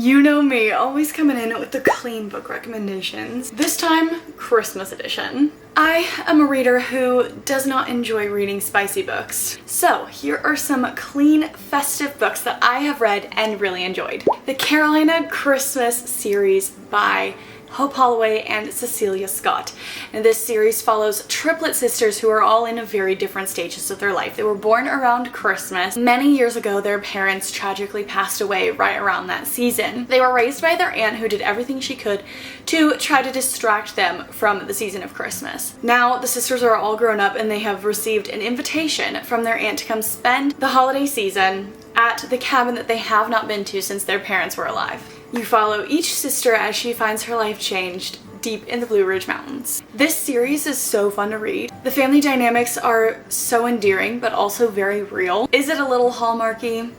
You know me, always coming in with the clean book recommendations. This time, Christmas edition. I am a reader who does not enjoy reading spicy books. So here are some clean, festive books that I have read and really enjoyed. The Carolina Christmas series by Hope Holloway and Cecilia Scott. And this series follows triplet sisters who are all in very different stages of their life. They were born around Christmas. Many years ago, their parents tragically passed away right around that season. They were raised by their aunt who did everything she could to try to distract them from the season of Christmas. Now, the sisters are all grown up and they have received an invitation from their aunt to come spend the holiday season at the cabin that they have not been to since their parents were alive. You follow each sister as she finds her life changed deep in the Blue Ridge Mountains. This series is so fun to read. The family dynamics are so endearing, but also very real. Is it a little Hallmarky?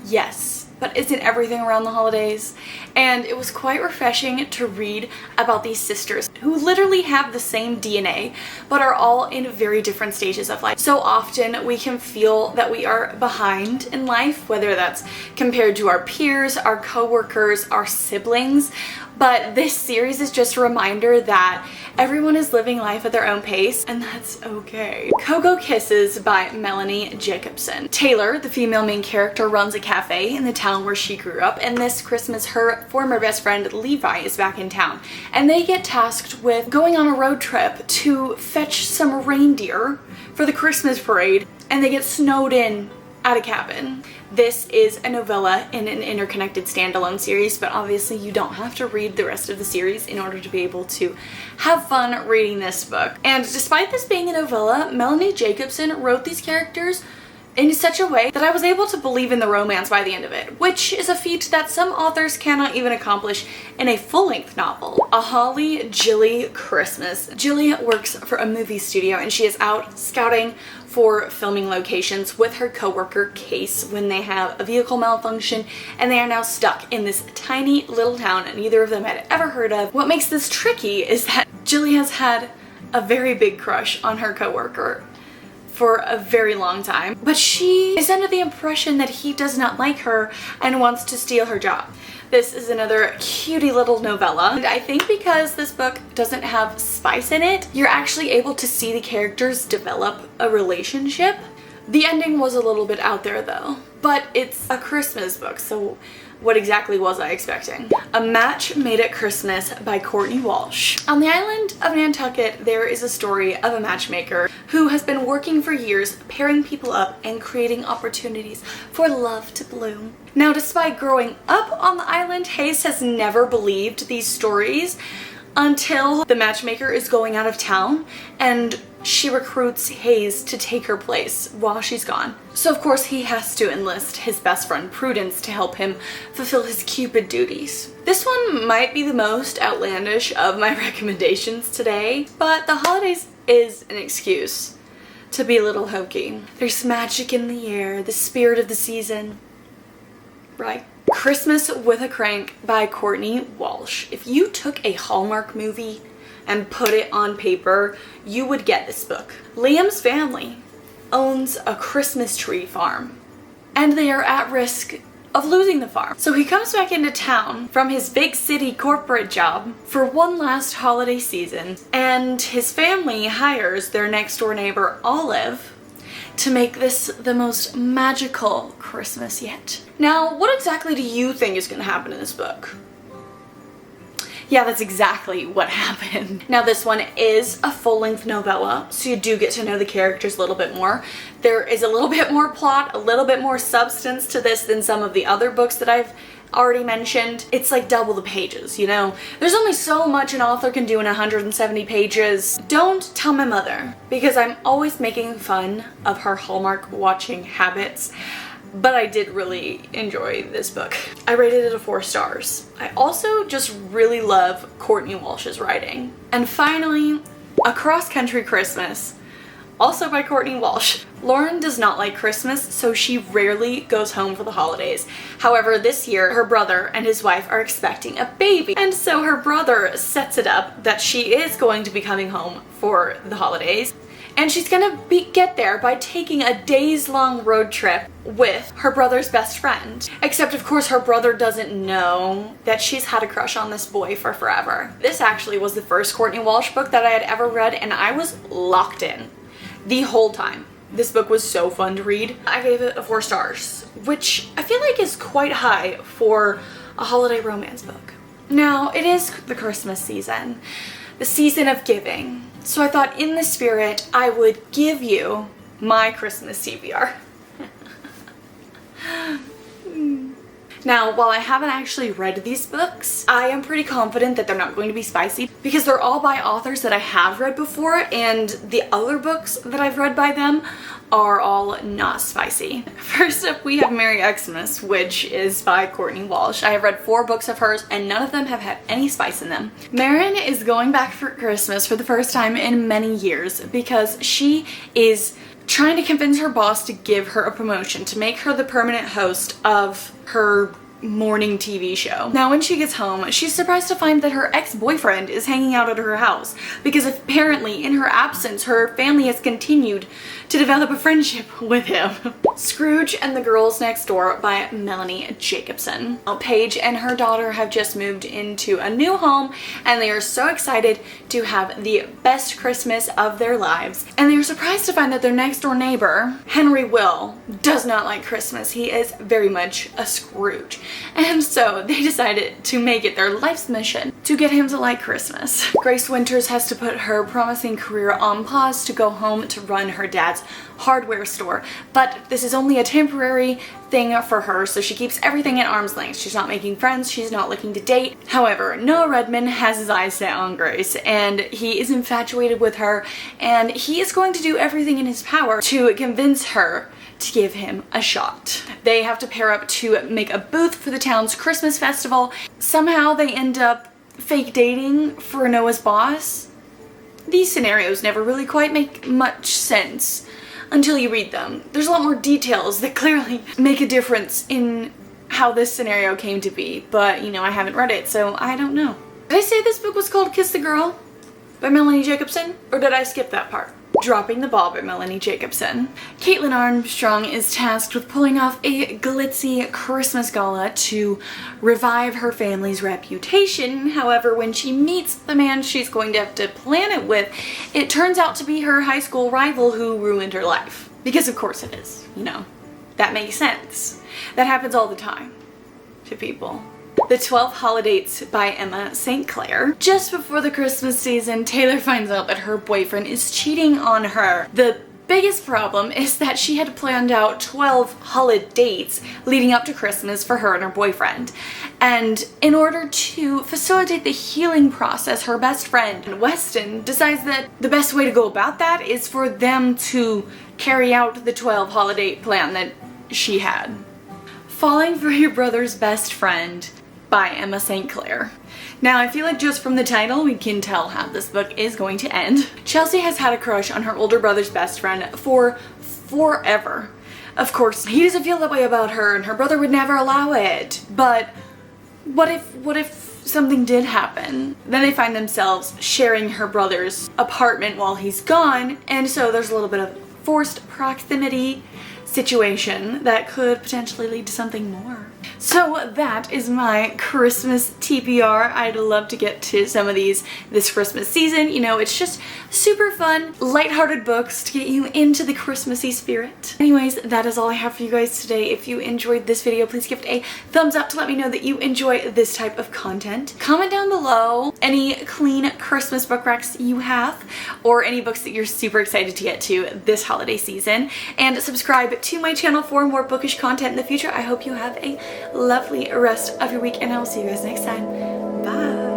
Yes. But isn't everything around the holidays? And it was quite refreshing to read about these sisters who literally have the same DNA, but are all in very different stages of life. So often we can feel that we are behind in life, whether that's compared to our peers, our coworkers, our siblings. But this series is just a reminder that everyone is living life at their own pace, and that's okay. Cocoa Kisses by Melanie Jacobson. Taylor, the female main character, runs a cafe in the town where she grew up, and this Christmas her former best friend Levi is back in town. And they get tasked with going on a road trip to fetch some reindeer for the Christmas parade, and they get snowed in at a cabin. This is a novella in an interconnected standalone series, but obviously you don't have to read the rest of the series in order to be able to have fun reading this book. And despite this being a novella, Melanie Jacobson wrote these characters in such a way that I was able to believe in the romance by the end of it, which is a feat that some authors cannot even accomplish in a full-length novel. A Holly Jilly Christmas. Jilly works for a movie studio and she is out scouting for filming locations with her coworker Case when they have a vehicle malfunction and they are now stuck in this tiny little town that neither of them had ever heard of. What makes this tricky is that Jilly has had a very big crush on her coworker for a very long time, but she is under the impression that he does not like her and wants to steal her job. This is another cutie little novella, and I think because this book doesn't have spice in it, you're actually able to see the characters develop a relationship. The ending was a little bit out there though, but it's a Christmas book, so what exactly was I expecting? A Match Made at Christmas by Courtney Walsh. On the island of Nantucket, there is a story of a matchmaker who has been working for years pairing people up and creating opportunities for love to bloom. Now, despite growing up on the island, Hayes has never believed these stories until the matchmaker is going out of town and she recruits Hayes to take her place while she's gone. So of course he has to enlist his best friend Prudence to help him fulfill his Cupid duties. This one might be the most outlandish of my recommendations today, but the holidays is an excuse to be a little hokey. There's magic in the air, the spirit of the season, right? Christmas with a Crank by Courtney Walsh. If you took a Hallmark movie and put it on paper, you would get this book. Liam's family owns a Christmas tree farm, and they are at risk of losing the farm. So he comes back into town from his big city corporate job for one last holiday season, and his family hires their next door neighbor Olive to make this the most magical Christmas yet. Now, what exactly do you think is going to happen in this book? Yeah, that's exactly what happened. Now, this one is a full-length novella, so you do get to know the characters a little bit more. There is a little bit more plot, a little bit more substance to this than some of the other books that I've already mentioned. It's like double the pages, you know? There's only so much an author can do in 170 pages. Don't tell my mother, because I'm always making fun of her Hallmark watching habits. But I did really enjoy this book. I rated it a 4 stars. I also just really love Courtney Walsh's writing. And finally, A Cross Country Christmas, also by Courtney Walsh. Lauren does not like Christmas, so she rarely goes home for the holidays. However, this year, her brother and his wife are expecting a baby. And so her brother sets it up that she is going to be coming home for the holidays. And she's gonna get there by taking a days-long road trip with her brother's best friend. Except of course her brother doesn't know that she's had a crush on this boy for forever. This actually was the first Courtney Walsh book that I had ever read, and I was locked in the whole time. This book was so fun to read. I gave it a 4 stars, which I feel like is quite high for a holiday romance book. Now, it is the Christmas season, the season of giving. So I thought in the spirit, I would give you my Christmas TBR. Now, while I haven't actually read these books, I am pretty confident that they're not going to be spicy because they're all by authors that I have read before, and the other books that I've read by them are all not spicy. First up, we have Merry Xmas, which is by Courtney Walsh. I have read 4 books of hers, and none of them have had any spice in them. Marin is going back for Christmas for the first time in many years because she is trying to convince her boss to give her a promotion, to make her the permanent host of her morning TV show. Now when she gets home, she's surprised to find that her ex-boyfriend is hanging out at her house because apparently in her absence her family has continued to develop a friendship with him. Scrooge and the Girls Next Door by Melanie Jacobson. Paige and her daughter have just moved into a new home and they are so excited to have the best Christmas of their lives, and they are surprised to find that their next door neighbor, Henry Will, does not like Christmas. He is very much a Scrooge. And so they decided to make it their life's mission to get him to like Christmas. Grace Winters has to put her promising career on pause to go home to run her dad's hardware store, but this is only a temporary thing for her, so she keeps everything at arm's length. She's not making friends, she's not looking to date. However, Noah Redman has his eyes set on Grace and he is infatuated with her, and he is going to do everything in his power to convince her to give him a shot. They have to pair up to make a booth for the town's Christmas festival. Somehow they end up fake dating for Noah's boss. These scenarios never really quite make much sense until you read them. There's a lot more details that clearly make a difference in how this scenario came to be, but you know, I haven't read it, so I don't know. Did I say this book was called Kiss the Girl by Melanie Jacobson, or did I skip that part? Dropping the Ball by Melanie Jacobson. Caitlin Armstrong is tasked with pulling off a glitzy Christmas gala to revive her family's reputation. However, when she meets the man she's going to have to plan it with, it turns out to be her high school rival who ruined her life. Because of course it is, you know. That makes sense. That happens all the time to people. The 12 Holidates by Emma St. Clair. Just before the Christmas season, Taylor finds out that her boyfriend is cheating on her. The biggest problem is that she had planned out 12 holidates leading up to Christmas for her and her boyfriend. And in order to facilitate the healing process, her best friend, Weston, decides that the best way to go about that is for them to carry out the 12 holiday plan that she had. Falling for Your Brother's Best Friend by Emma St. Clair. Now, I feel like just from the title, we can tell how this book is going to end. Chelsea has had a crush on her older brother's best friend for forever. Of course, he doesn't feel that way about her, and her brother would never allow it. But what if something did happen? Then they find themselves sharing her brother's apartment while he's gone, and so there's a little bit of forced proximity situation that could potentially lead to something more. So that is my Christmas TBR. I'd love to get to some of these this Christmas season. You know, it's just super fun, lighthearted books to get you into the Christmassy spirit. Anyways, that is all I have for you guys today. If you enjoyed this video, please give it a thumbs up to let me know that you enjoy this type of content. Comment down below any clean Christmas book recs you have, or any books that you're super excited to get to this holiday season, and subscribe to my channel for more bookish content in the future. I hope you have a lovely rest of your week, and I will see you guys next time. Bye!